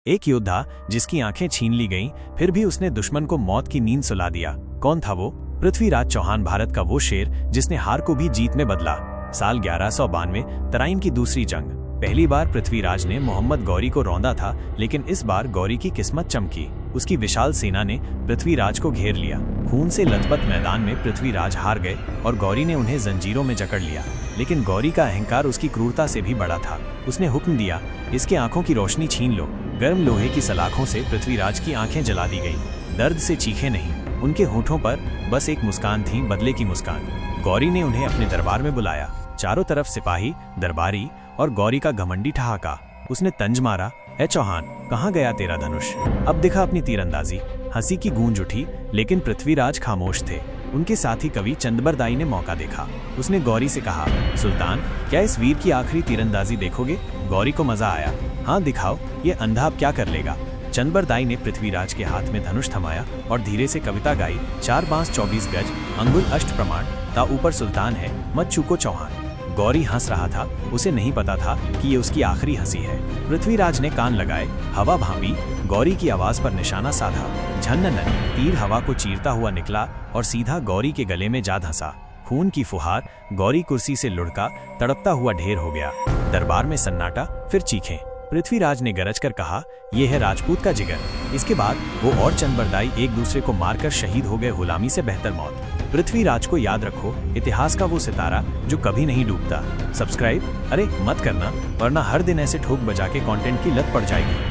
एक योद्धा जिसकी आंखें छीन ली गईं, फिर भी उसने दुश्मन को मौत की नींद सुला दिया। कौन था वो? पृथ्वीराज चौहान, भारत का वो शेर जिसने हार को भी जीत में बदला। साल 1192, तराइन की दूसरी जंग। पहली बार पृथ्वीराज ने मोहम्मद गौरी को रौंदा था, लेकिन इस बार गौरी की किस्मत चमकी। उसकी विशाल सेना ने पृथ्वीराज को घेर लिया। खून से लथपथ मैदान में पृथ्वीराज हार गए और गौरी ने उन्हें जंजीरों में जकड़ लिया। लेकिन गौरी का अहंकार उसकी क्रूरता से भी बड़ा था। उसने हुक्म दिया, इसके आंखों की रोशनी छीन लो। गर्म लोहे की सलाखों से पृथ्वीराज की आंखें जला दी गईं। दर्द से चीखे नहीं, उनके होठों पर बस एक मुस्कान थी, बदले की मुस्कान। गौरी ने उन्हें अपने दरबार में बुलाया। चारों तरफ सिपाही, दरबारी और गौरी का घमंडी ठहाका। उसने तंज मारा, ए चौहान, कहाँ गया तेरा धनुष? अब दिखा अपनी तीरंदाजी। हंसी की गूंज उठी, लेकिन पृथ्वीराज खामोश थे। उनके साथी कवि चंदबरदाई ने मौका देखा। उसने गौरी से कहा, सुल्तान, क्या इस वीर की आखिरी तीरंदाजी देखोगे? गौरी को मजा आया। हाँ दिखाओ, ये अंधा अब क्या कर लेगा। चंदबरदाई ने पृथ्वीराज के हाथ में धनुष थमाया और धीरे से कविता गाई। 4 बांस 24 गज, अंगुल अष्ट प्रमाण, ता ऊपर सुल्तान है, मत चूको चौहान। गौरी हंस रहा था। उसे नहीं पता था कि ये उसकी आखिरी हंसी है। पृथ्वीराज ने कान लगाए, हवा भांपी, गौरी की आवाज पर निशाना साधा। झन्नन, तीर हवा को चीरता हुआ निकला और सीधा गौरी के गले में जा धंसा। खून की फुहार, गौरी कुर्सी से लुढ़का तड़पता हुआ ढेर हो गया। दरबार में सन्नाटा, फिर चीखें। पृथ्वीराज ने गरज कर कहा, यह है राजपूत का जिगर। इसके बाद वो और चंदबरदाई एक दूसरे को मारकर शहीद हो गए। गुलामी से बेहतर मौत। पृथ्वीराज को याद रखो, इतिहास का वो सितारा जो कभी नहीं डूबता। सब्सक्राइब अरे मत करना, वरना हर दिन ऐसे ठोक बजा के कंटेंट की लत पड़ जाएगी।